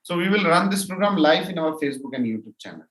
So we will run this program live in our Facebook and YouTube channel.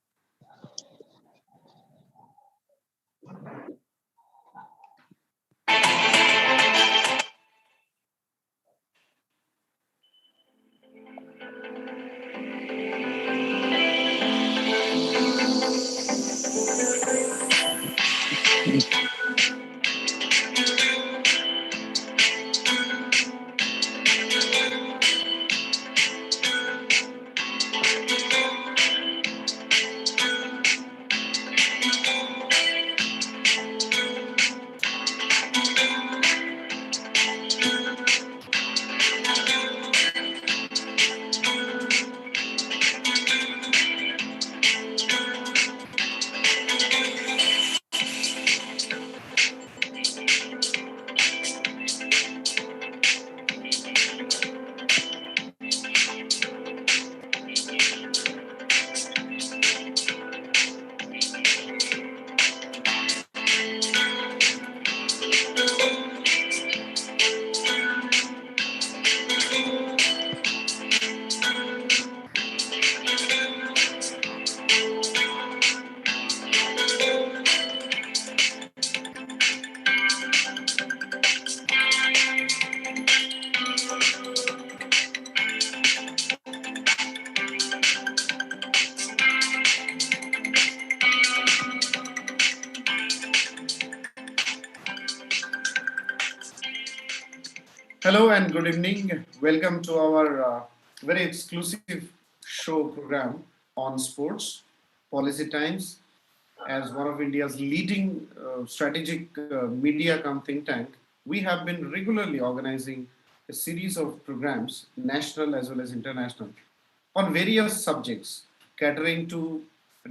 Hello and good evening. Welcome to our very exclusive show program on sports, Policy Times. As one of India's leading strategic media come think tank, we have been regularly organizing a series of programs, national as well as international, on various subjects, catering to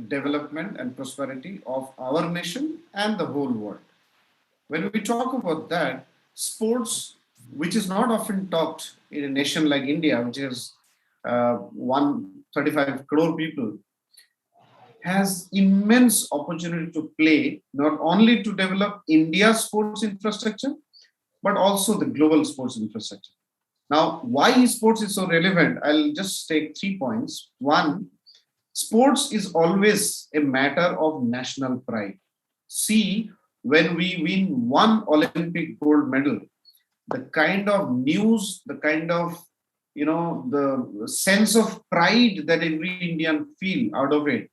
development and prosperity of our nation and the whole world. When we talk about that, sports, which is not often talked in a nation like India, which is 135 crore people, has immense opportunity to play not only to develop India's sports infrastructure, but also the global sports infrastructure. Now, why sports is so relevant? I'll just take 3 points. One, sports is always a matter of national pride. See, when we win one Olympic gold medal, the kind of news, the kind of the sense of pride that every Indian feel out of it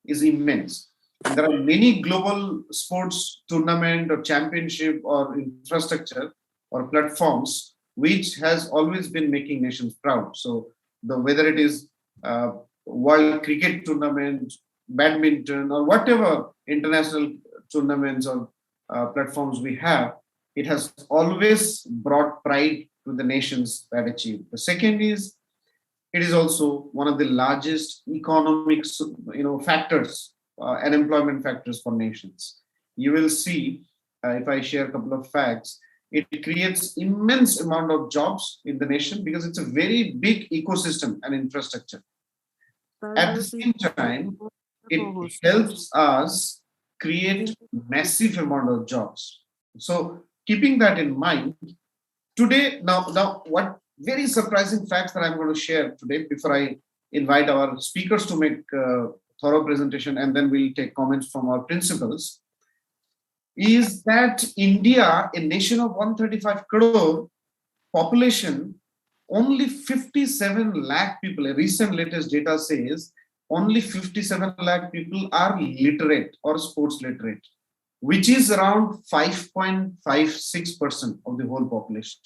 is immense. And there are many global sports tournament or championship or infrastructure or platforms which has always been making nations proud. So the whether it is World Cricket Tournament, badminton, or whatever international tournaments or platforms we have, it has always brought pride to the nations that achieve. The second is it is also one of the largest economic factors, unemployment factors for nations. You will see if I share a couple of facts, it creates immense amount of jobs in the nation because it's a very big ecosystem and infrastructure. At the same time, it helps us create massive amount of jobs. So keeping that in mind, today now what very surprising facts that I'm going to share today before I invite our speakers to make a thorough presentation and then we'll take comments from our principals, is that India, a nation of 135 crore population, only 57 lakh people, a recent latest data says only 57 lakh people are literate or sports literate, which is around 5.56% of the whole population.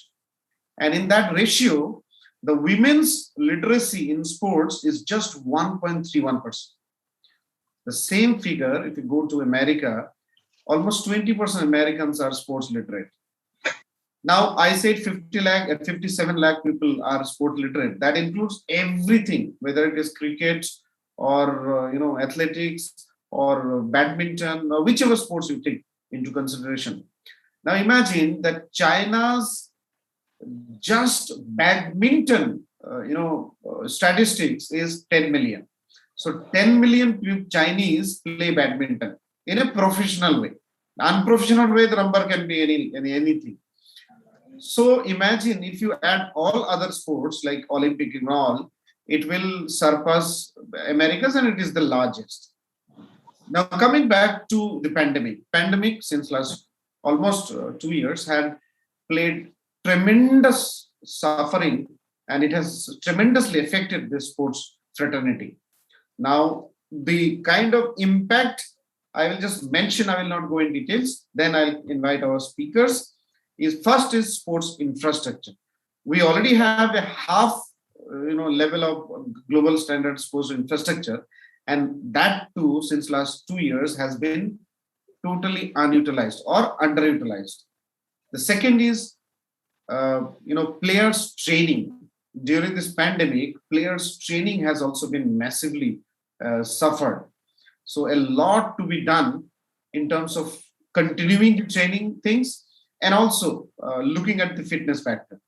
And in that ratio, the women's literacy in sports is just 1.31%. The same figure, if you go to America, almost 20% Americans are sports literate. Now, I said 50 lakh and 57 lakh people are sport literate. That includes everything, whether it is cricket or athletics or badminton or whichever sports you take into consideration. Now, imagine that China's just badminton, statistics is 10 million. So 10 million Chinese play badminton in a professional way. Unprofessional way, the number can be anything. So imagine if you add all other sports like Olympic and all, it will surpass Americas, and it is the largest. Now, coming back to the pandemic since last almost 2 years had played tremendous suffering, and it has tremendously affected the sports fraternity. Now, the kind of impact I will just mention, I will not go in details, then I'll invite our speakers. Is first is sports infrastructure. We already have a half level of global standard sports infrastructure, and that too since last 2 years has been totally unutilized or underutilized. The second is players training. During this pandemic, players training has also been massively suffered. So a lot to be done in terms of continuing the training things, and also looking at the fitness factor.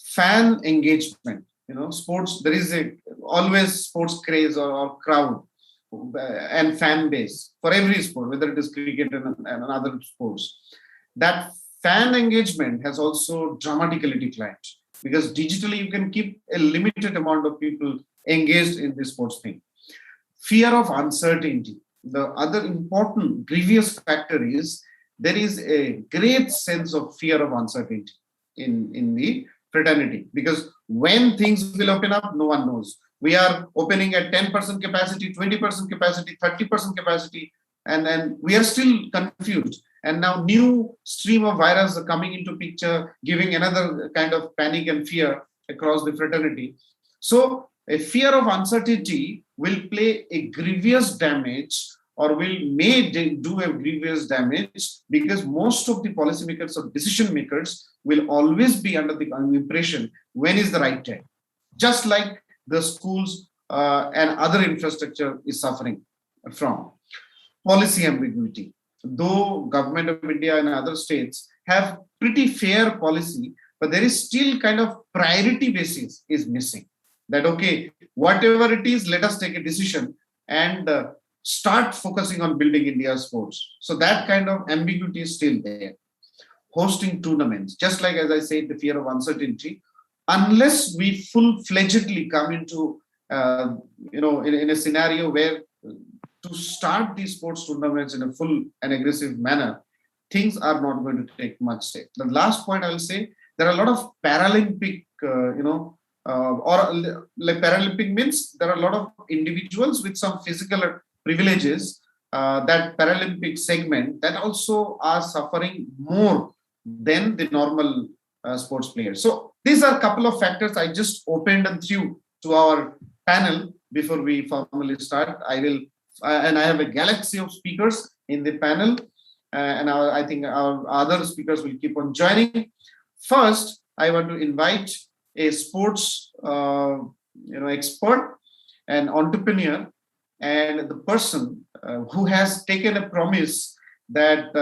Fan engagement, sports, there is a always sports craze or crowd and fan base for every sport, whether it is cricket and other sports. That fan engagement has also dramatically declined, because digitally you can keep a limited amount of people engaged in this sports thing. Fear of uncertainty. The other important grievous factor is there is a great sense of fear of uncertainty in the fraternity, because when things will open up, no one knows. We are opening at 10% capacity, 20% capacity, 30% capacity, and then we are still confused. And now new stream of virus are coming into picture, giving another kind of panic and fear across the fraternity. So a fear of uncertainty will play a grievous damage, or may do a grievous damage, because most of the policymakers or decision makers will always be under the impression when is the right time. Just like the schools and other infrastructure is suffering from. Policy ambiguity. Though government of India and other states have pretty fair policy, but there is still kind of priority basis is missing. That okay, whatever it is, let us take a decision and start focusing on building India's sports. So that kind of ambiguity is still there. Hosting tournaments, just like as I said, the fear of uncertainty, unless we full-fledgedly come into in a scenario where to start these sports tournaments in a full and aggressive manner, things are not going to take much step. The last point I will say, there are a lot of Paralympic, or like Paralympic means there are a lot of individuals with some physical privileges, that Paralympic segment, that also are suffering more than the normal sports players. So these are a couple of factors I just opened and threw to our panel before we formally start. I have a galaxy of speakers in the panel, and I think our other speakers will keep on joining. First, I want to invite a sports expert, an entrepreneur, and the person who has taken a promise that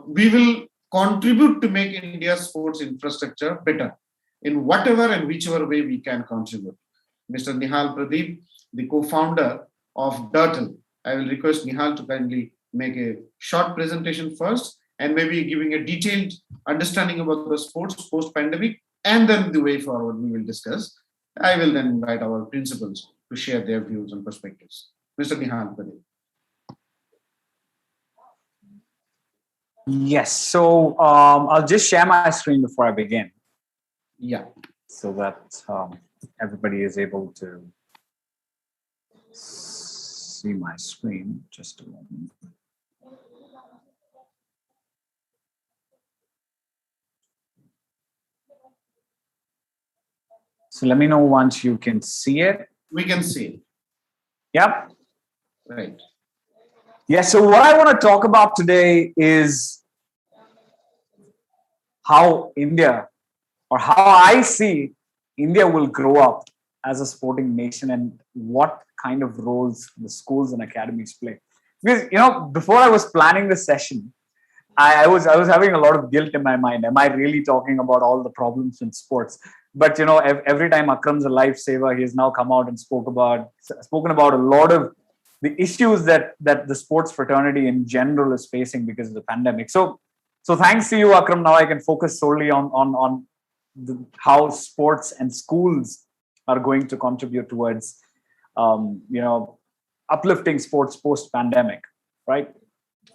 we will contribute to make India's sports infrastructure better in whatever and whichever way we can contribute. Mr. Nihal Pradeep, the co-founder of Dirtle. I will request Nihal to kindly make a short presentation first, and maybe giving a detailed understanding about the sports post-pandemic, and then the way forward we will discuss. I will then invite our principals to share their views and perspectives. Mr. Nihal Pradeep. Yes, so I'll just share my screen before I begin. Yeah. So that everybody is able to see my screen. Just a moment. So let me know once you can see it. We can see it. Yep. Right. Yeah, so what I want to talk about today is how India, or how I see India will grow up as a sporting nation, and what kind of roles the schools and academies play. Because, before I was planning the session, I was having a lot of guilt in my mind. Am I really talking about all the problems in sports? But, every time Akram's a lifesaver, he has now come out and spoken about a lot of the issues that the sports fraternity in general is facing because of the pandemic. So thanks to you, Akram, now I can focus solely on how sports and schools are going to contribute towards, uplifting sports post-pandemic, right?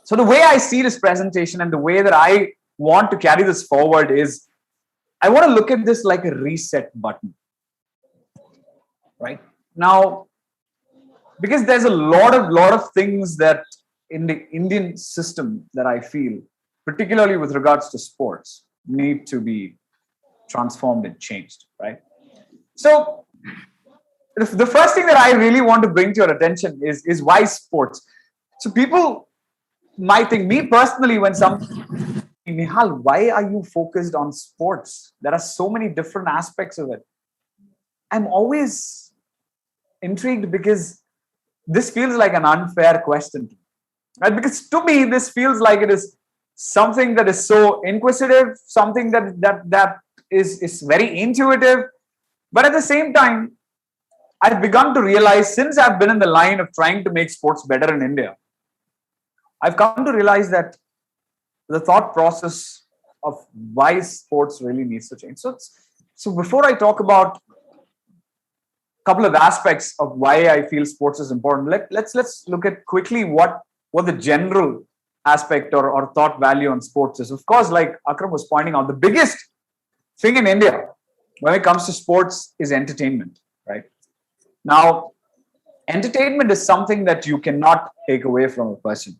So the way I see this presentation and the way that I want to carry this forward is, I want to look at this like a reset button, right? Now, because there's a lot of things that in the Indian system that I feel, particularly with regards to sports, need to be transformed and changed, right? So the first thing that I really want to bring to your attention is why sports. So people might think, me personally, when some Nihal, why are you focused on sports? There are so many different aspects of it. I'm always intrigued because this feels like an unfair question, right? Because to me, this feels like it is something that is so inquisitive, something that is very intuitive. But at the same time, I've begun to realize, since I've been in the line of trying to make sports better in India, I've come to realize that the thought process of why sports really needs to change. So before I talk about a couple of aspects of why I feel sports is important, let's look at quickly what the general aspect or thought value on sports is. Of course, like Akram was pointing out, the biggest thing in India when it comes to sports is entertainment, right? Now, entertainment is something that you cannot take away from a person.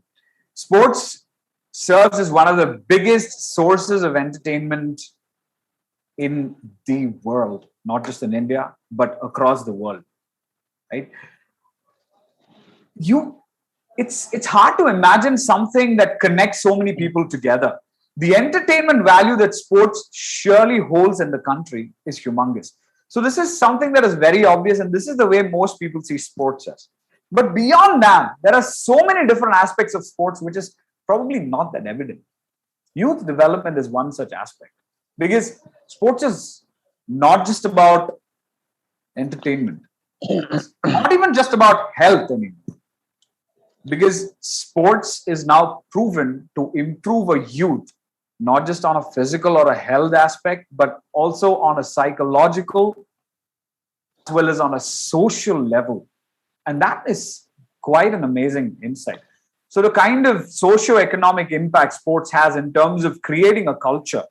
Sports serves as one of the biggest sources of entertainment in the world, not just in India, but across the world, right? It's hard to imagine something that connects so many people together. The entertainment value that sports surely holds in the country is humongous. So this is something that is very obvious, and this is the way most people see sports as. But beyond that, there are so many different aspects of sports which is probably not that evident. Youth development is one such aspect, because sports is not just about entertainment, it's not even just about health anymore. Because sports is now proven to improve a youth, not just on a physical or a health aspect, but also on a psychological as well as on a social level. And that is quite an amazing insight. So the kind of socio-economic impact sports has in terms of creating a culture,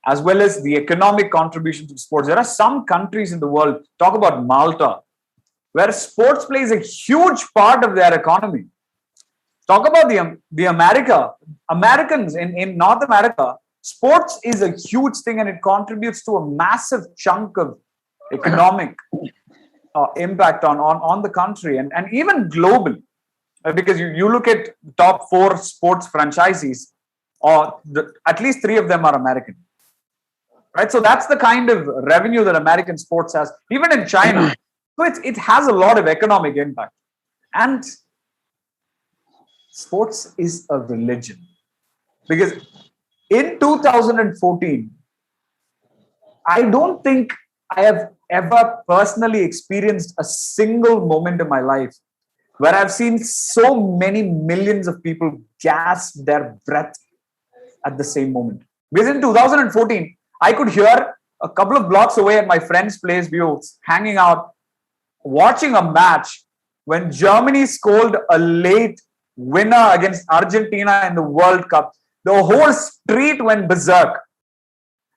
as well as the economic contribution to sports. There are some countries in the world, talk about Malta, where sports plays a huge part of their economy. Talk about the Americans in North America. Sports is a huge thing, and it contributes to a massive chunk of economic impact on the country and even globally. Because you look at top 4 sports franchises, or at least 3 of them are American. Right? So that's the kind of revenue that American sports has, even in China. So it has a lot of economic impact. And sports is a religion. Because in 2014, I don't think I have ever personally experienced a single moment in my life where I've seen so many millions of people gasp their breath at the same moment. Because in 2014, I could hear a couple of blocks away at my friend's place, we were hanging out, watching a match when Germany scored a late winner against Argentina in the World Cup. The whole street went berserk.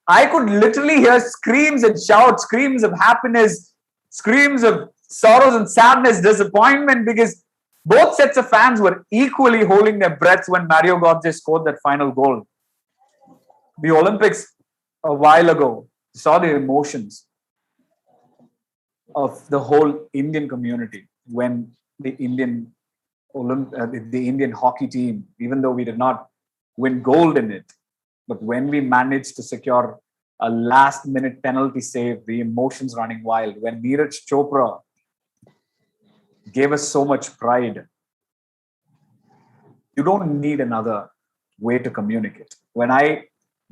I could literally hear screams and shouts, screams of happiness, screams of sorrows and sadness, disappointment, because both sets of fans were equally holding their breaths when Mario Götze scored that final goal. The Olympics a while ago saw the emotions of the whole Indian community when the Indian hockey team, even though we did not win gold in it, but when we managed to secure a last-minute penalty save, the emotions running wild. When Neeraj Chopra gave us so much pride, you don't need another way to communicate. When I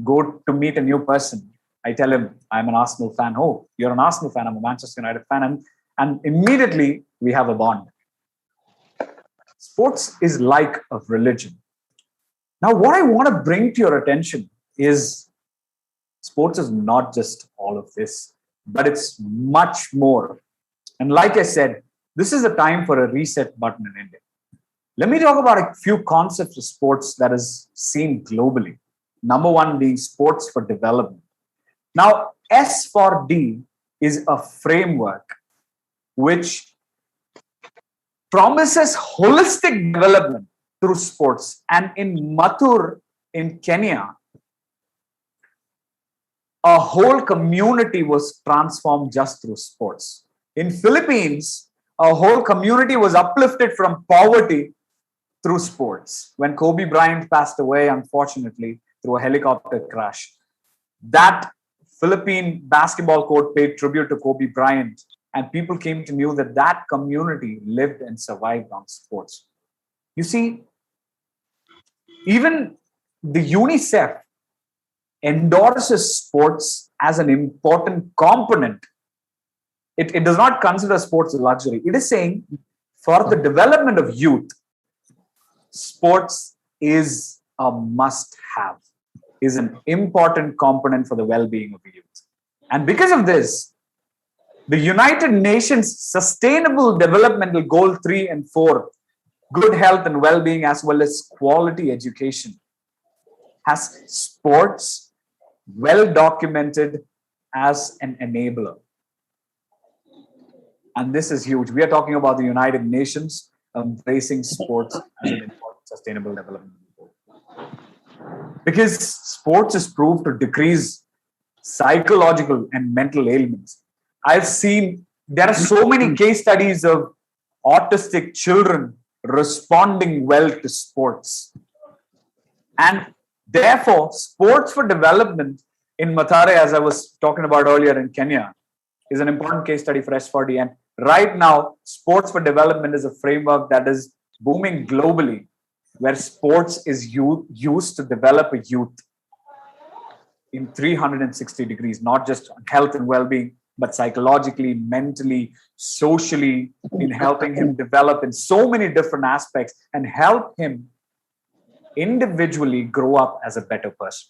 go to meet a new person, I tell him I'm an Arsenal fan. Oh, you're an Arsenal fan. I'm a Manchester United fan. And immediately we have a bond. Sports is like a religion. Now, what I want to bring to your attention is sports is not just all of this. but it's much more. And like I said, this is a time for a reset button in India. Let me talk about a few concepts of sports that is seen globally. Number one being sports for development. Now, S for D is a framework which promises holistic development through sports. And in Mathur, in Kenya, a whole community was transformed just through sports. In Philippines, a whole community was uplifted from poverty through sports. When Kobe Bryant passed away, unfortunately, through a helicopter crash, that Philippine basketball court paid tribute to Kobe Bryant, and people came to know that that community lived and survived on sports. You see, even the UNICEF endorses sports as an important component. It does not consider sports a luxury. It is saying for the development of youth, sports is a must-have, is an important component for the well-being of the youth. And because of this, the United Nations Sustainable Developmental Goal 3 and 4, good health and well-being as well as quality education, has sports well documented as an enabler. And this is huge. We are talking about the United Nations embracing sports as an important sustainable development goal. Because sports is proved to decrease psychological and mental ailments. I've seen there are so many case studies of autistic children responding well to sports. And therefore, sports for development in Mathare, as I was talking about earlier in Kenya, is an important case study for S4D. And right now, sports for development is a framework that is booming globally, where sports is used to develop a youth in 360 degrees, not just health and well-being, but psychologically, mentally, socially, in helping him develop in so many different aspects and help him individually grow up as a better person.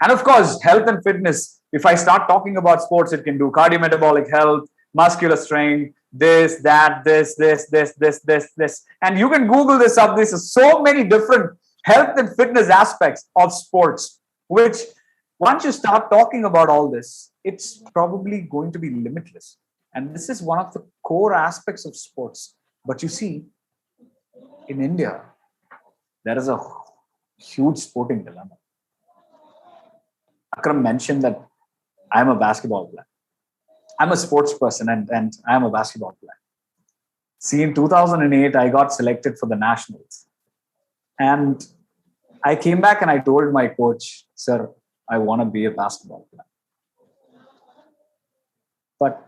And of course, health and fitness, if I start talking about sports, it can do cardiometabolic health, muscular strength, this, that, this. And you can Google this up. There's so many different health and fitness aspects of sports, which once you start talking about all this, it's probably going to be limitless. And this is one of the core aspects of sports. But you see, in India, there is a huge sporting dilemma. Akram mentioned that I'm a basketball player. I'm a sports person and I'm a basketball player. See, in 2008, I got selected for the nationals. And I came back and I told my coach, sir, I want to be a basketball player. But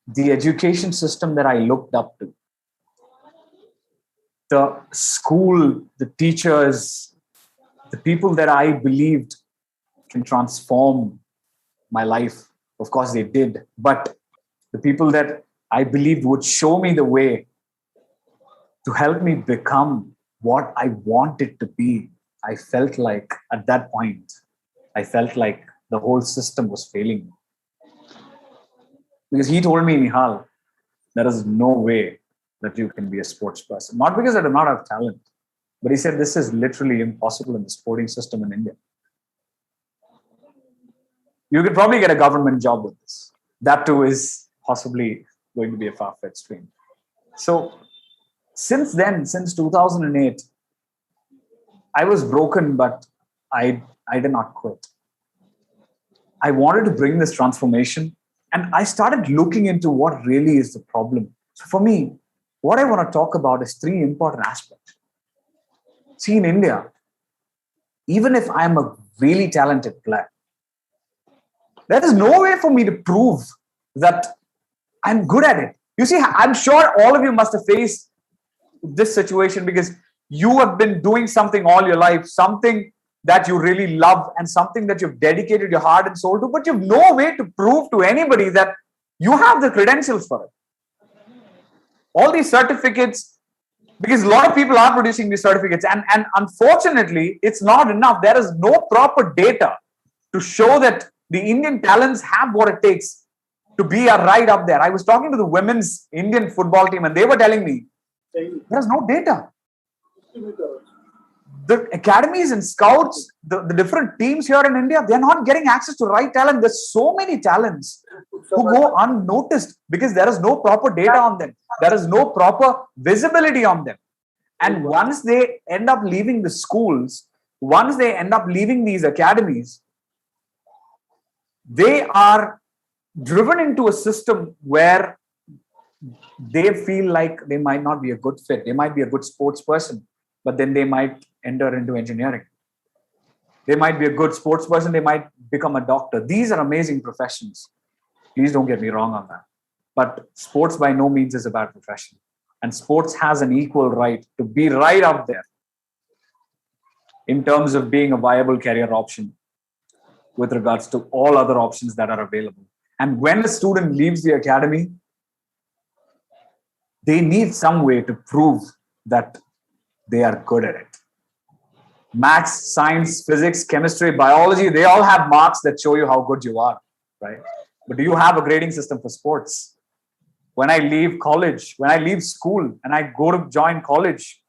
the education system that I looked up to, the school, the teachers, the people that I believed can transform my life, of course they did, but the people that I believed would show me the way to help me become what I wanted to be, I felt like at that point, I felt like the whole system was failing me. Because he told me, Nihal, there is no way that you can be a sports person. Not because I do not have talent, but he said this is literally impossible in the sporting system in India. You could probably get a government job with this. That too is possibly going to be a far-fetched dream. So since then, since 2008, I was broken, but I did not quit. I wanted to bring this transformation, and I started looking into what really is the problem. So for me, what I want to talk about is three important aspects. See, in India, even if I'm a really talented player, there is no way for me to prove that I'm good at it. You see, I'm sure all of you must have faced this situation because you have been doing something all your life, something that you really love and something that you've dedicated your heart and soul to, but you have no way to prove to anybody that you have the credentials for it. All these certificates, because a lot of people are producing these certificates, and unfortunately, it's not enough. There is no proper data to show that The Indian talents have what it takes to be right up there. I was talking to the women's Indian football team and they were telling me there's no data. The academies and scouts, the different teams here in India, they're not getting access to right talent. There's so many talents who go unnoticed because there is no proper data on them. There is no proper visibility on them. And once they end up leaving the schools, once they end up leaving these academies, they are driven into a system where they feel like they might not be a good fit. They might be a good sports person, but then they might enter into engineering. They might be a good sports person. They might become a doctor. These are amazing professions. Please don't get me wrong on that. But sports by no means is a bad profession. And sports has an equal right to be right up there in terms of being a viable career option with regards to all other options that are available. And when a student leaves the academy, they need some way to prove that they are good at it. Maths, science, physics, chemistry, biology, they all have marks that show you how good you are, right? But do you have a grading system for sports? When I leave college, when I leave school and I go to join college,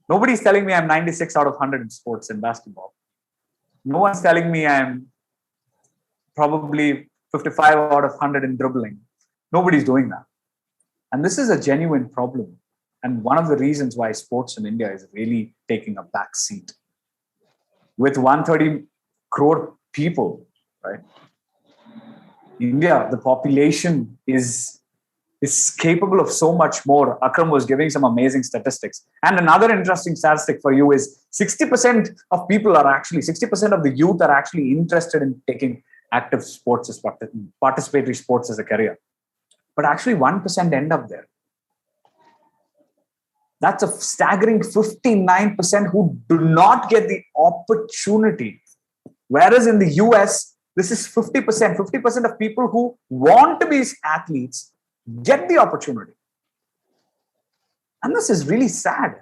nobody's telling me I'm 96 out of 100 in sports and basketball. No one's telling me I'm probably 55 out of 100 in dribbling. Nobody's doing that. And this is a genuine problem. And one of the reasons why sports in India is really taking a back seat. With 130 crore people, right? India, the population is capable of so much more. Akram was giving some amazing statistics. And another interesting statistic for you is 60% of people are actually, 60% of the youth are actually interested in taking active sports as participatory sports as a career. But actually 1% end up there. That's a staggering 59% who do not get the opportunity. Whereas in the US, this is 50%. 50% of people who want to be athletes get the opportunity. And this is really sad.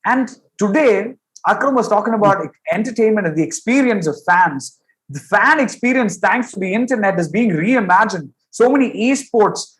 And today, Akram was talking about entertainment and the experience of fans. The fan experience, thanks to the internet, is being reimagined. So many esports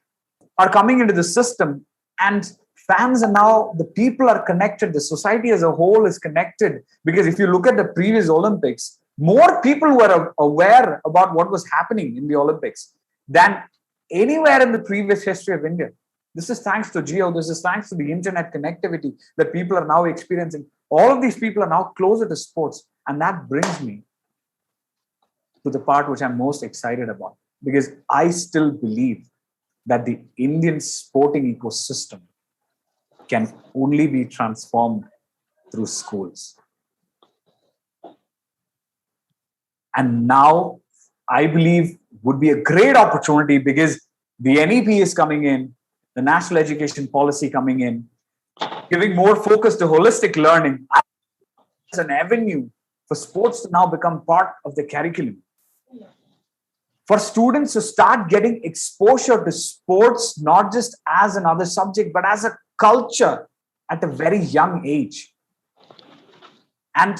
are coming into the system, and fans are now, the people are connected. The society as a whole is connected. Because if you look at the previous Olympics, more people were aware about what was happening in the Olympics than anywhere in the previous history of India. This is thanks to Geo. This is thanks to the internet connectivity that people are now experiencing. All of these people are now closer to sports. And that brings me to the part which I'm most excited about. Because I still believe that the Indian sporting ecosystem can only be transformed through schools. And now, I believe, would be a great opportunity because the NEP is coming in, the National Education Policy coming in, giving more focus to holistic learning as an avenue for sports to now become part of the curriculum. For students to start getting exposure to sports, not just as another subject, but as a culture at a very young age. And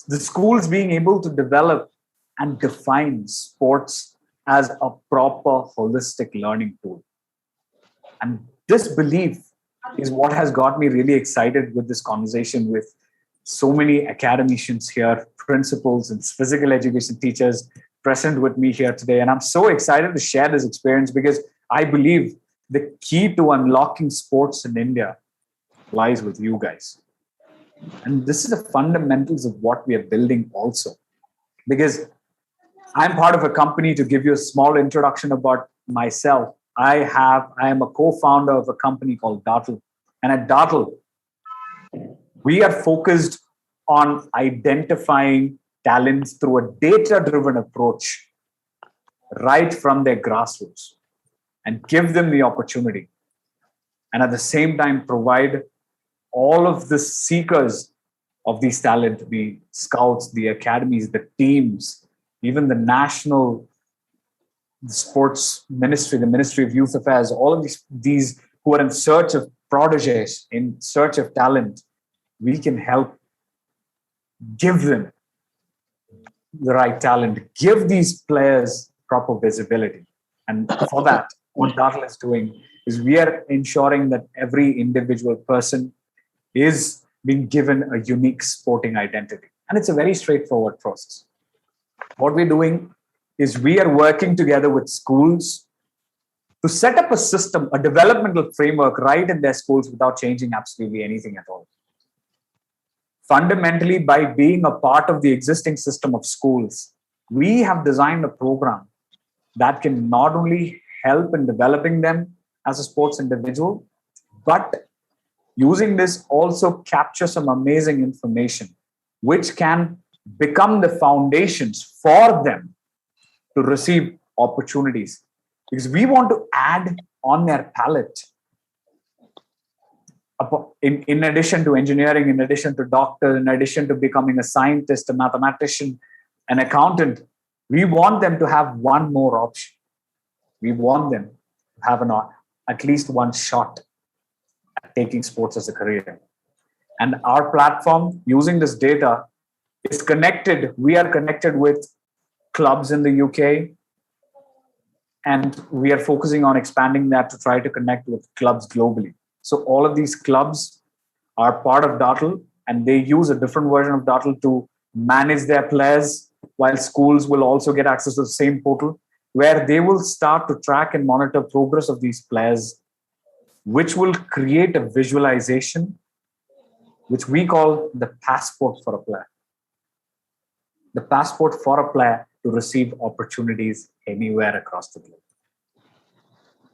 the schools being able to develop and define sports as a proper holistic learning tool. And this belief is what has got me really excited with this conversation with so many academicians here, principals and physical education teachers present with me here today. And I'm so excited to share this experience because I believe the key to unlocking sports in India lies with you guys. And this is the fundamentals of what we are building also. Because I'm part of a company. To give you a small introduction about myself, I am a co-founder of a company called Dartle. And at Dartle, we are focused on identifying talents through a data-driven approach right from their grassroots and give them the opportunity. And at the same time, provide all of the seekers of these talent, the scouts, the academies, the teams, even the national sports ministry, the Ministry of Youth Affairs, all of these who are in search of proteges, in search of talent, we can help give them the right talent, give these players proper visibility. And for that, what Dartle is doing is we are ensuring that every individual person is being given a unique sporting identity. And it's a very straightforward process. What we're doing is we are working together with schools to set up a system, a developmental framework right in their schools without changing absolutely anything at all. Fundamentally, by being a part of the existing system of schools, we have designed a program that can not only help in developing them as a sports individual, but using this also capture some amazing information which can become the foundations for them to receive opportunities. Because we want to add on their palette, in addition to engineering, in addition to doctor, in addition to becoming a scientist, a mathematician, an accountant, we want them to have one more option. We want them to have at least one shot at taking sports as a career. And our platform, using this data, is connected. We are connected with clubs in the UK, and we are focusing on expanding that to try to connect with clubs globally. So all of these clubs are part of Dartle, and they use a different version of Dartle to manage their players, while schools will also get access to the same portal, where they will start to track and monitor progress of these players, which will create a visualization, which we call the passport for a player. The passport for a player to receive opportunities anywhere across the globe.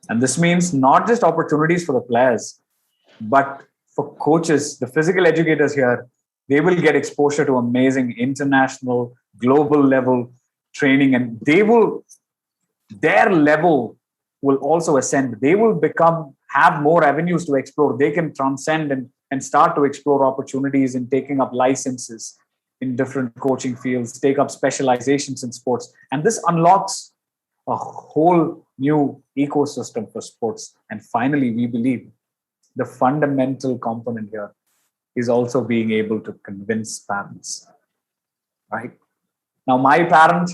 And this means not just opportunities for the players, but for coaches, the physical educators here, they will get exposure to amazing international, global level training, and their level will also ascend. They will have more avenues to explore. They can transcend and start to explore opportunities in taking up licenses in different coaching fields, take up specializations in sports. And this unlocks a whole new ecosystem for sports. And finally, we believe the fundamental component here is also being able to convince parents, right? Now, my parent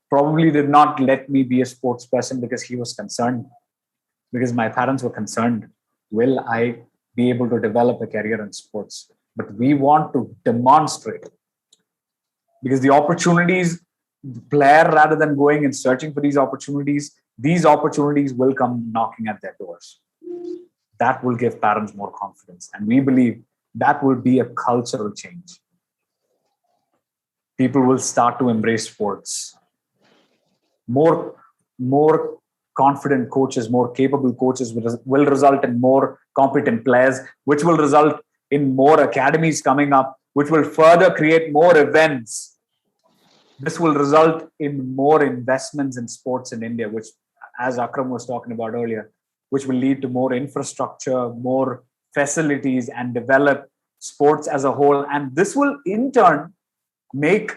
probably did not let me be a sports person because he was concerned, because my parents were concerned, will I be able to develop a career in sports? But we want to demonstrate, because the opportunities, the player, rather than going and searching for these opportunities will come knocking at their doors. That will give parents more confidence. And we believe that will be a cultural change. People will start to embrace sports. More confident coaches, more capable coaches will result in more competent players, which will result in more academies coming up, which will further create more events. This will result in more investments in sports in India, which, as Akram was talking about earlier, which will lead to more infrastructure, more facilities, and develop sports as a whole. And this will in turn make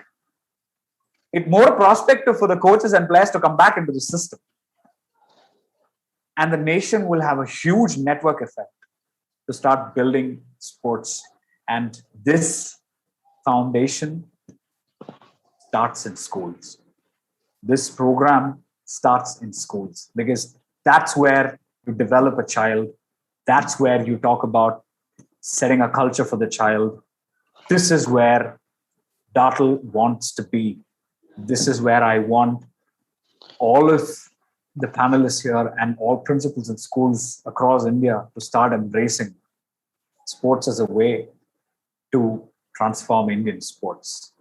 it more prospective for the coaches and players to come back into the system. And the nation will have a huge network effect to start building sports. And this foundation starts in schools. This program starts in schools, because that's where you develop a child. That's where you talk about setting a culture for the child. This is where Dartle wants to be. This is where I want all of the panelists here and all principals in schools across India to start embracing sports as a way to transform Indian sports.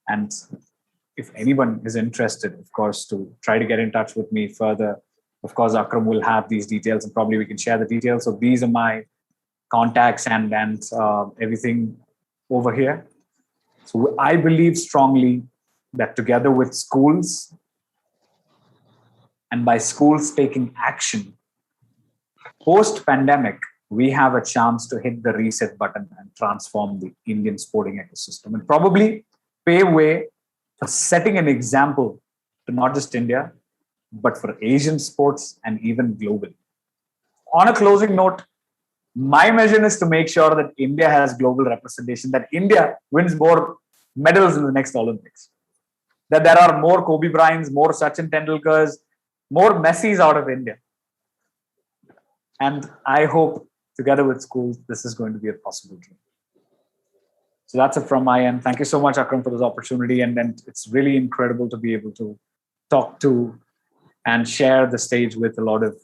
And if anyone is interested, of course, to try to get in touch with me further, of course, Akram will have these details, and probably we can share the details. So these are my contacts and everything over here. So I believe strongly that together with schools, and by schools taking action, post-pandemic, we have a chance to hit the reset button and transform the Indian sporting ecosystem, and probably pave way for setting an example to not just India, but for Asian sports and even globally. On a closing note, my mission is to make sure that India has global representation, that India wins more medals in the next Olympics. That there are more Kobe Bryants, more Sachin Tendulkars, more Messis out of India. And I hope together with schools, this is going to be a possible dream. So that's it from my end. Thank you so much, Akram, for this opportunity. And it's really incredible to be able to talk to and share the stage with a lot of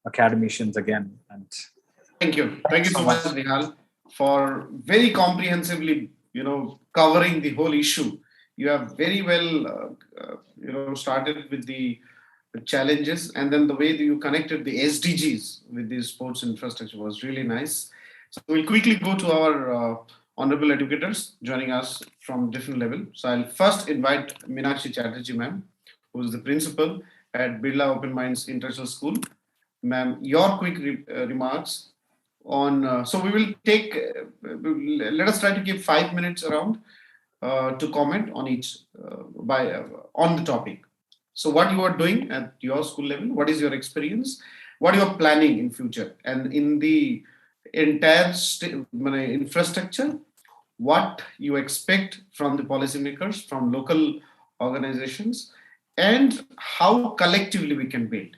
academicians again. And Thank you. Thank you so much, Nihal, for very comprehensively, covering the whole issue. You have very well, started with the challenges, and then the way that you connected the SDGs with the sports infrastructure was really nice. So we'll quickly go to our honorable educators joining us from different level. So I'll first invite Meenakshi Chatterjee, ma'am, who is the principal at Birla Open Minds International School. Ma'am, your quick remarks on. So we will take. Let us try to give 5 minutes around to comment on each on the topic. So what you are doing at your school level, what is your experience, what you are planning in future, and in the entire infrastructure, what you expect from the policymakers, from local organizations, and how collectively we can build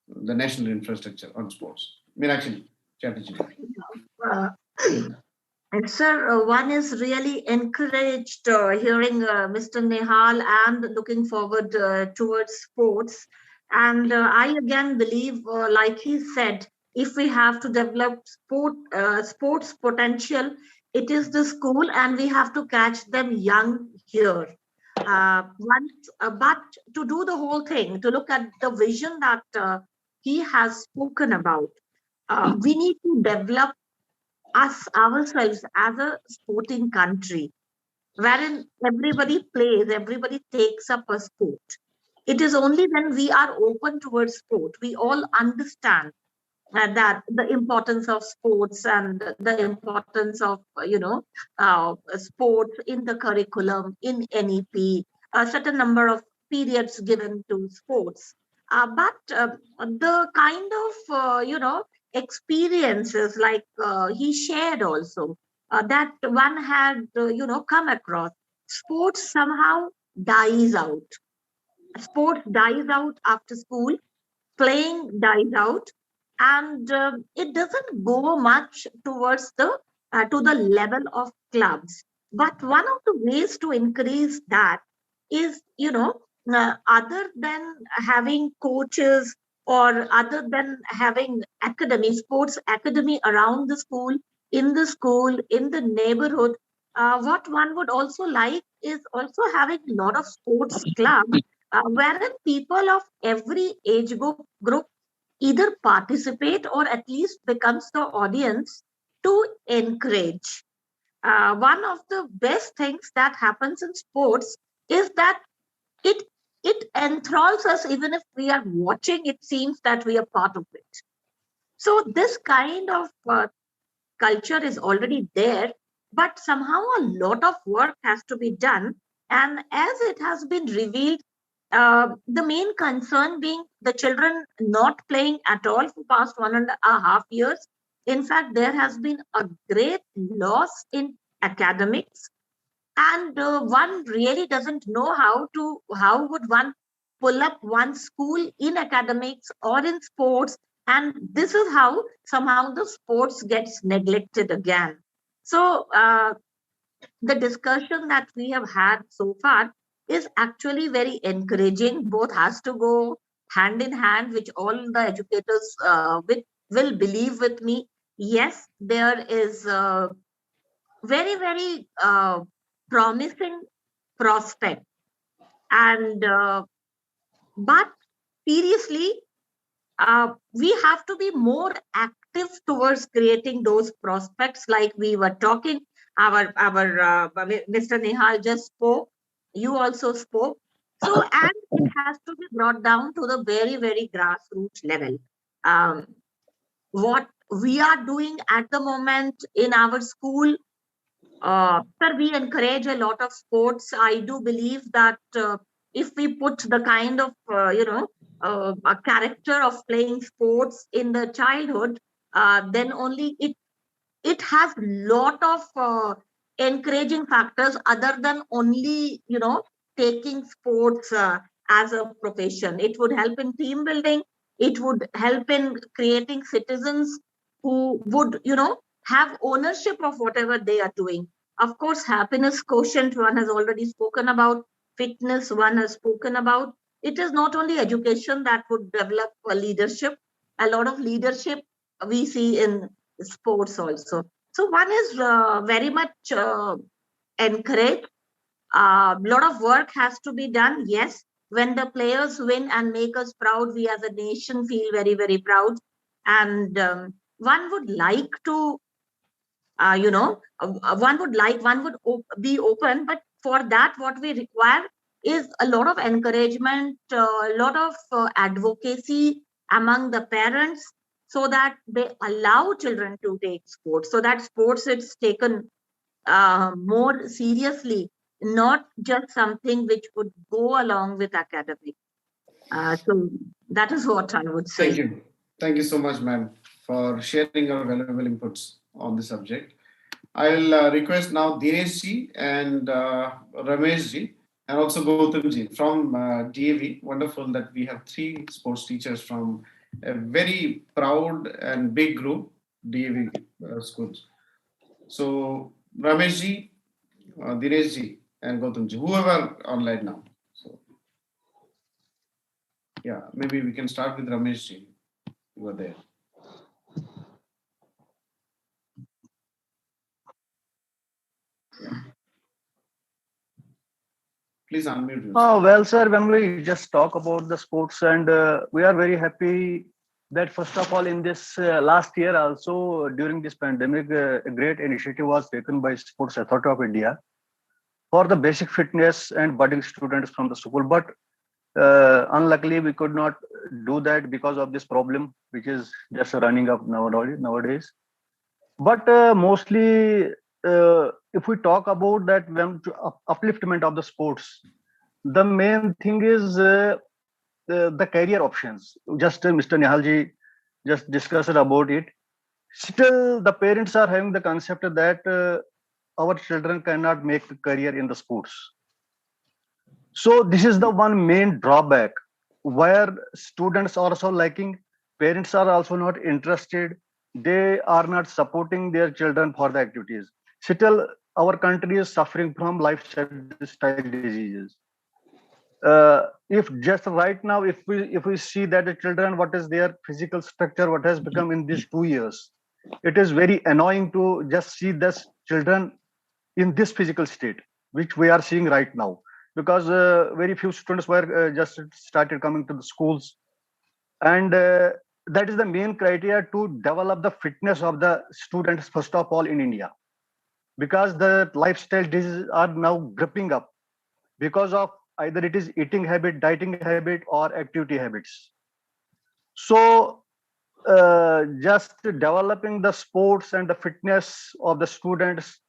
the national infrastructure on sports. Meenakshi Chatterjee. Uh, and sir, one is really encouraged hearing Mr. Nehal and looking forward towards sports. And I again believe, like he said, if we have to develop sports potential, it is the school, and we have to catch them young here. But to do the whole thing, to look at the vision that he has spoken about, we need to develop us ourselves as a sporting country, wherein everybody plays, everybody takes up a sport. It is only when we are open towards sport, we all understand that the importance of sports and the importance of sports in the curriculum, in NEP, a certain number of periods given to sports. But the kind of experiences like he shared also, that one had come across, sports somehow dies out. Sports dies out after school, playing dies out, and it doesn't go much towards the to the level of clubs. But one of the ways to increase that is, other than having coaches, or other than having academy, sports academy around the school, in the neighborhood, what one would also like is also having a lot of sports clubs, wherein people of every age group either participate or at least becomes the audience to encourage. One of the best things that happens in sports is that it it enthralls us. Even if we are watching, it seems that we are part of it. So this kind of culture is already there, but somehow a lot of work has to be done. And as it has been revealed, the main concern being the children not playing at all for past 1.5 years. In fact, there has been a great loss in academics, and one really doesn't know how would one pull up one school in academics or in sports, and this is how somehow the sports gets neglected again. So the discussion that we have had so far is actually very encouraging. Both has to go hand in hand, which all the educators will believe with me. Yes, there is very, very promising prospect. And but seriously, we have to be more active towards creating those prospects, like we were talking. Our Mr. Nehal just spoke. You also spoke. So, and it has to be brought down to the very, very grassroots level. Um, what we are doing at the moment in our school, sir, we encourage a lot of sports. I do believe that if we put the kind of a character of playing sports in the childhood, then only it has lot of encouraging factors other than only, taking sports as a profession. It would help in team building. It would help in creating citizens who would, have ownership of whatever they are doing. Of course, happiness quotient, one has already spoken about. Fitness, one has spoken about. It is not only education that would develop leadership. A lot of leadership we see in sports also. So one is very much encouraged. A lot of work has to be done. Yes, when the players win and make us proud, we as a nation feel very, very proud. And one would like to, one would be open, but for that, what we require is a lot of encouragement, a lot of advocacy among the parents, so that they allow children to take sports, so that sports is taken more seriously, not just something which would go along with academic. So that is what I would say. Thank you. Thank you so much, ma'am, for sharing your valuable inputs on the subject. I'll request now Dinesh ji and Ramesh ji and also Gautam ji from DAV. Wonderful that we have three sports teachers from a very proud and big group, DAV schools. So Ramesh ji, Dinesh ji and Gautam ji, whoever online now. So yeah, maybe we can start with Ramesh ji. You were there. Please unmute yourself. Oh, well, sir, when we just talk about the sports, and we are very happy that, first of all, in this last year, also during this pandemic, a great initiative was taken by Sports Authority of India for the basic fitness and budding students from the school. But unluckily, we could not do that because of this problem, which is just running up nowadays. But mostly, if we talk about that, when upliftment of the sports, the main thing is the career options. Just Mr. Nihalji just discussed about it. Still, the parents are having the concept that our children cannot make a career in the sports. So this is the one main drawback where students are also lacking, parents are also not interested, they are not supporting their children for the activities. Still, our country is suffering from lifestyle diseases. If just right now, if we see that the children, what is their physical structure, what has become in these 2 years, it is very annoying to just see this children in this physical state, which we are seeing right now, because very few students were just started coming to the schools, and that is the main criteria to develop the fitness of the students, first of all, in India, because the lifestyle diseases are now gripping up because of either it is eating habit, dieting habit, or activity habits. So just developing the sports and the fitness of the students,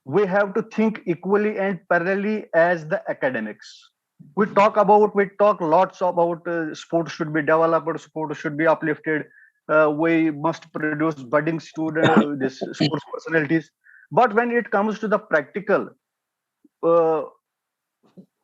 we have to think equally and parallelly as the academics. We talk lots about sports should be developed, sports should be uplifted. We must produce budding student, this sports personalities. But when it comes to the practical, uh,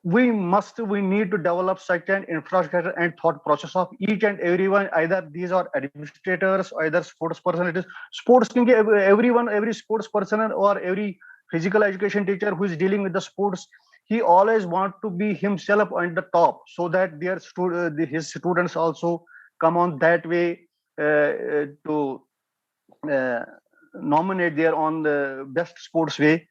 we need to develop such an infrastructure and thought process of each and everyone, either these are administrators, either sports personalities, sports everyone, every sports person or every physical education teacher who is dealing with the sports, he always want to be himself on the top, so that his students also come on that way to nominate their on the best sports way.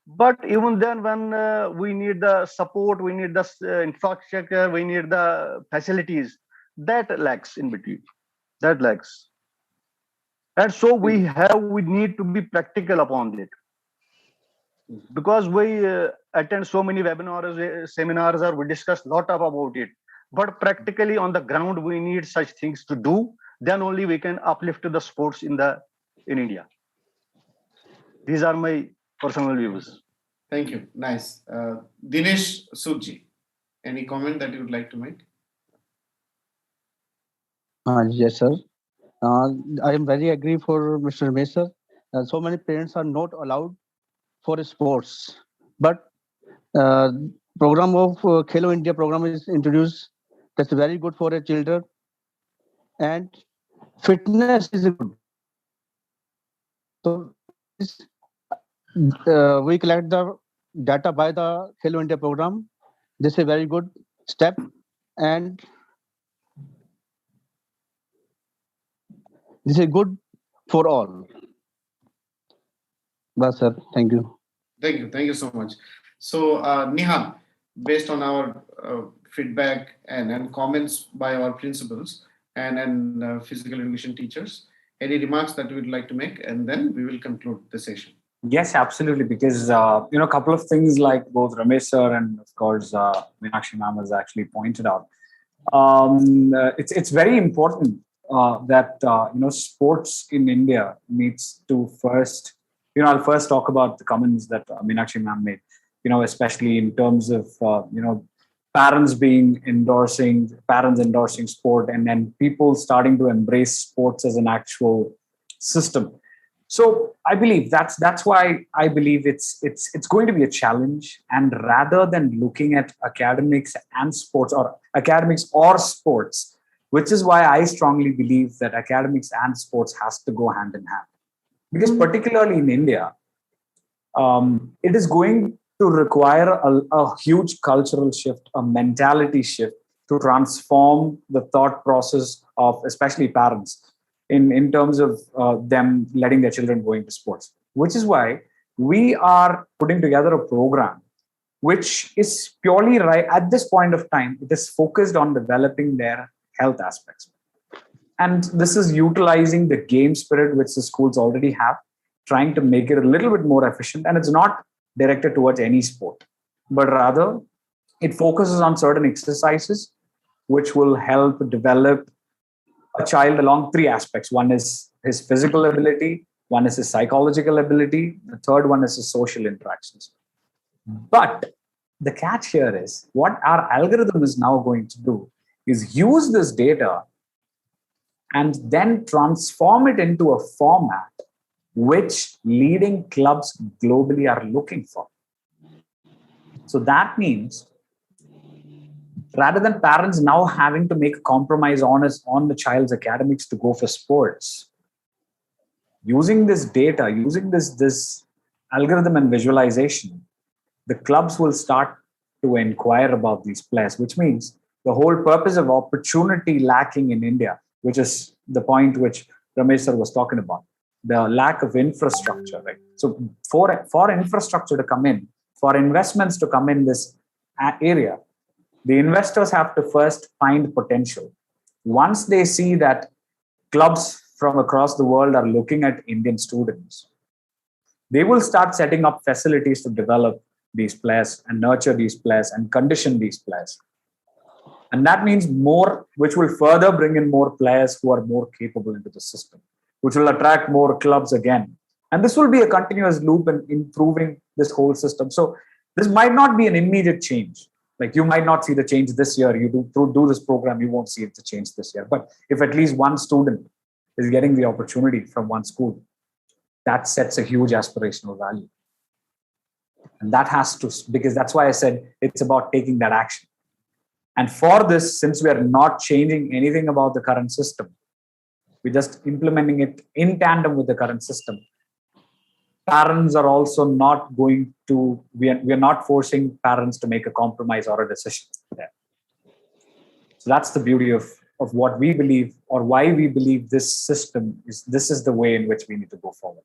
But even then, when we need the support, we need the infrastructure, we need the facilities, that lacks in between, that lacks. And so we need to be practical upon it, because we attend so many webinars, seminars, or we discuss a lot about it, but practically on the ground we need such things to do, then only we can uplift the sports in India. These are my personal views. Thank you. Nice. Dinesh Sood, any comment that you would like to make? Yes, sir. I am very agree for Mr. Ramesh, sir. So many parents are not allowed for sports. But program of Khelo India program is introduced. That's very good for a children. And fitness is good. So we collect the data by the Khelo India program. This is a very good step, and this is good for all. Bas sir, thank you. Thank you so much. So, Nihal, based on our feedback and comments by our principals and physical education teachers, any remarks that you would like to make, and then we will conclude the session. Yes, absolutely. Because a couple of things like both Ramesh sir and of course Meenakshi ma'am has actually pointed out. It's very important that sports in India needs to first. I'll first talk about the comments that Meenakshi ma'am made. Especially in terms of parents endorsing sport, and then people starting to embrace sports as an actual system. So I believe that's why I believe it's going to be a challenge. And rather than looking at academics and sports, or academics or sports, which is why I strongly believe that academics and sports has to go hand in hand. Because particularly in India, it is going to require a huge cultural shift, a mentality shift to transform the thought process of especially parents in terms of them letting their children go into sports, which is why we are putting together a program which is purely right at this point of time. It is focused on developing their health aspects. And this is utilizing the game spirit which the schools already have, trying to make it a little bit more efficient. And it's not directed towards any sport, but rather it focuses on certain exercises which will help develop a child along three aspects. One is his physical ability, one is his psychological ability, the third one is his social interactions. But the catch here is what our algorithm is now going to do is use this data and then transform it into a format which leading clubs globally are looking for. So that means rather than parents now having to make a compromise on the child's academics to go for sports, using this data, using this algorithm and visualization, the clubs will start to inquire about these players, which means the whole purpose of opportunity lacking in India, which is the point which Ramesh sir was talking about, the lack of infrastructure, right? So for infrastructure to come in, for investments to come in this area, the investors have to first find potential. Once they see that clubs from across the world are looking at Indian students, they will start setting up facilities to develop these players and nurture these players and condition these players. And that means more, which will further bring in more players who are more capable into the system, which will attract more clubs again. And this will be a continuous loop in improving this whole system. So this might not be an immediate change. Like you might not see the change this year. You do this program, you won't see the change this year. But if at least one student is getting the opportunity from one school, that sets a huge aspirational value. And that has to, because that's why I said it's about taking that action. And for this, since we are not changing anything about the current system, we're just implementing it in tandem with the current system. Parents are also not going to, we are not forcing parents to make a compromise or a decision there. So that's the beauty of what we believe, or why we believe this system this is the way in which we need to go forward.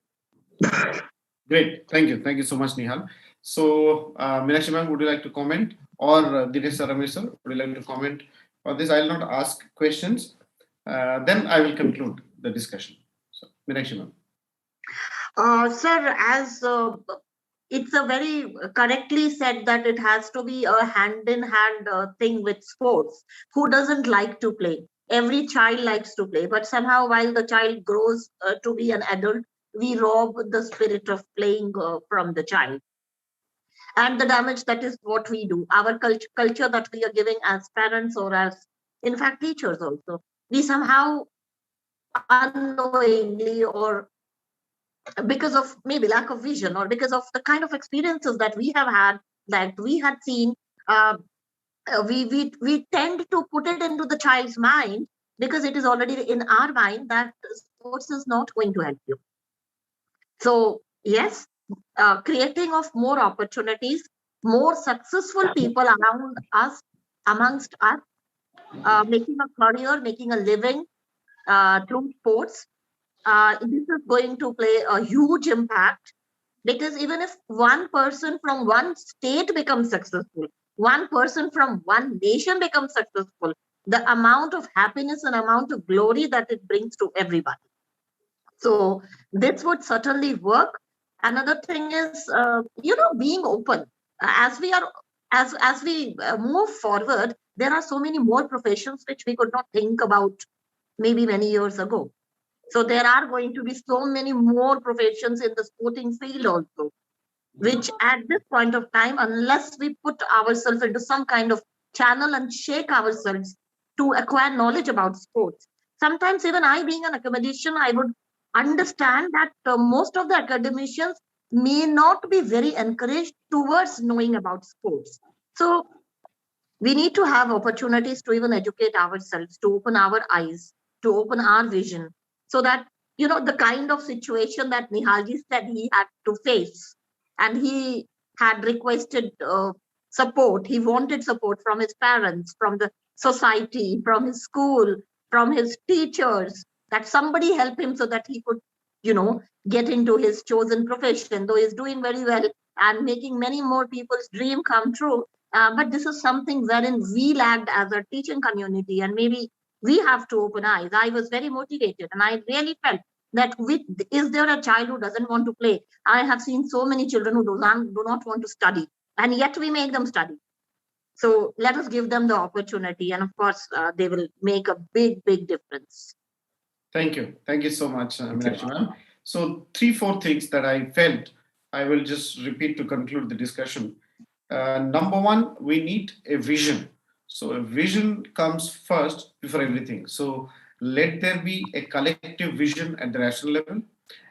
Great. Thank you. Thank you so much, Nihal. So, Meenakshi ma'am, would you like to comment? Or Dinesh sir, Ramesh sir, would you like to comment on this? I will not ask questions. Then I will conclude the discussion. So, Meenakshi ma'am. Sir, as it's a very correctly said that it has to be a hand-in-hand thing with sports. Who doesn't like to play? Every child likes to play, but somehow while the child grows to be an adult, we rob the spirit of playing from the child. And the damage, that is what we do. Our culture that we are giving as parents or as, in fact, teachers also. We somehow unknowingly or because of maybe lack of vision or because of the kind of experiences that we have had, that we had seen. Uh, we tend to put it into the child's mind because it is already in our mind that sports is not going to help you. So yes, creating of more opportunities, more successful people around us, amongst us, making a career, making a living through sports. This is going to play a huge impact, because even if one person from one state becomes successful, one person from one nation becomes successful, the amount of happiness and amount of glory that it brings to everybody. So this would certainly work. Another thing is, being open. As we are, as we move forward, there are so many more professions which we could not think about maybe many years ago. So there are going to be so many more professions in the sporting field also, which at this point of time, unless we put ourselves into some kind of channel and shake ourselves to acquire knowledge about sports. Sometimes even I, being an academician, I would understand that most of the academicians may not be very encouraged towards knowing about sports. So we need to have opportunities to even educate ourselves, to open our eyes, to open our vision, so that the kind of situation that Nihalji said he had to face, and he had requested support, he wanted support from his parents, from the society, from his school, from his teachers, that somebody help him so that he could get into his chosen profession, though he's doing very well and making many more people's dream come true. But this is something wherein we lagged as a teaching community, and maybe we have to open eyes. I was very motivated, and I really felt that is there a child who doesn't want to play? I have seen so many children who do not want to study, and yet we make them study. So let us give them the opportunity, and of course, they will make a big, big difference. Thank you. Thank you so much, Meenakshi ma'am. So 3-4 things that I felt I will just repeat to conclude the discussion. Number one, we need a vision. So a vision comes first before everything. So let there be a collective vision at the national level,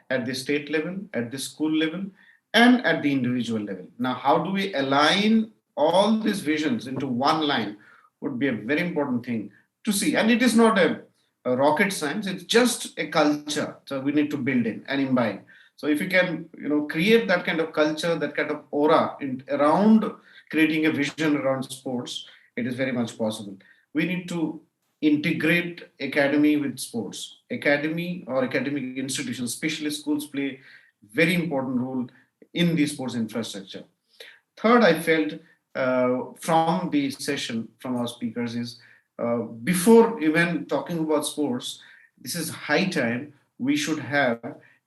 at the state level, at the school level, and at the individual level. Now, how do we align all these visions into one line would be a very important thing to see. And it is not a rocket science, it's just a culture. So we need to build in and imbibe. So if you can, create that kind of culture, that kind of aura around creating a vision around sports, it is very much possible. We need to integrate academy with sports. Academy or academic institutions, especially schools, play very important role in the sports infrastructure. Third, I felt from the session from our speakers is before even talking about sports, this is high time we should have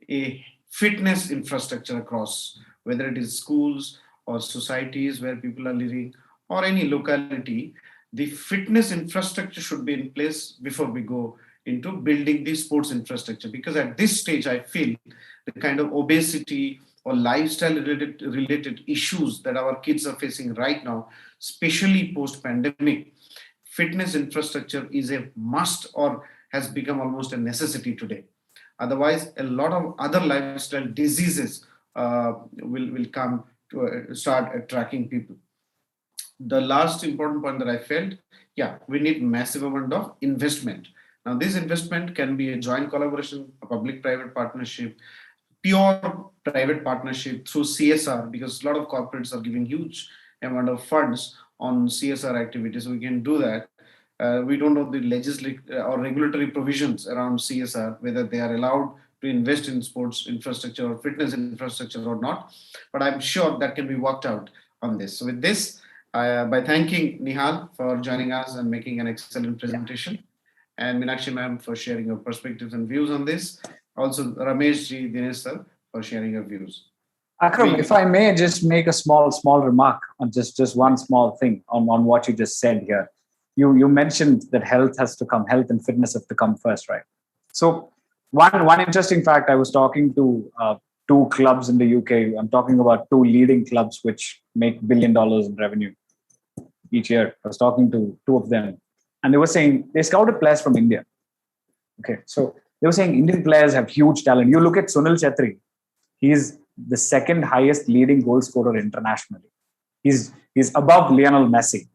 a fitness infrastructure across, whether it is schools or societies where people are living or any locality. The fitness infrastructure should be in place before we go into building the sports infrastructure, because at this stage I feel the kind of obesity or lifestyle related issues that our kids are facing right now, especially post pandemic, fitness infrastructure is a must or has become almost a necessity today. Otherwise, a lot of other lifestyle diseases will come to start attracting people. The last important point that I felt, yeah, we need massive amount of investment. Now, this investment can be a joint collaboration, a public-private partnership, pure private partnership through CSR, because a lot of corporates are giving huge amount of funds on CSR activities. So we can do that. We don't know the legislative or regulatory provisions around CSR, whether they are allowed to invest in sports infrastructure or fitness infrastructure or not. But I'm sure that can be worked out on this. So with this, by thanking Nihal for joining us and making an excellent presentation, and Meenakshi ma'am for sharing your perspectives and views on this. Also, Ramesh ji, Dinesh sir for sharing your views. Akram, if I may just make a small remark on just one small thing on what you just said here. You mentioned that health and fitness have to come first, right? So one interesting fact, I was talking to two clubs in the UK. I'm talking about two leading clubs which make $1 billion in revenue each year. I was talking to two of them, and they were saying they scouted players from India. Okay, so they were saying Indian players have huge talent. You look at Sunil Chhetri. He's the second highest leading goal scorer internationally. He's above Lionel Messi.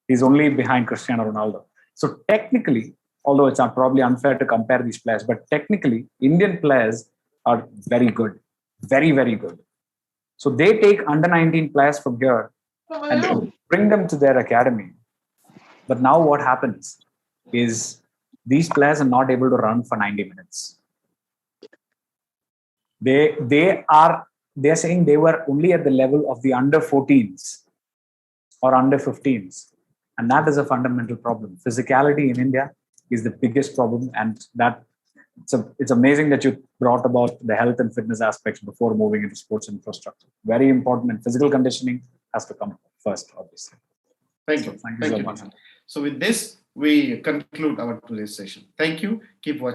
He's only behind Cristiano Ronaldo. So technically, although it's probably unfair to compare these players, but technically, Indian players are very good, very, very good. So they take under 19 players from here and bring them to their academy. But now what happens is these players are not able to run for 90 minutes. They're saying they were only at the level of the under 14s or under 15s. And that is a fundamental problem. Physicality in India is the biggest problem. And that it's amazing that you brought about the health and fitness aspects before moving into sports infrastructure. Very important, and physical conditioning has to come first, obviously. Thank you. So thank you so much. So with this, we conclude our today's session. Thank you. Keep watching.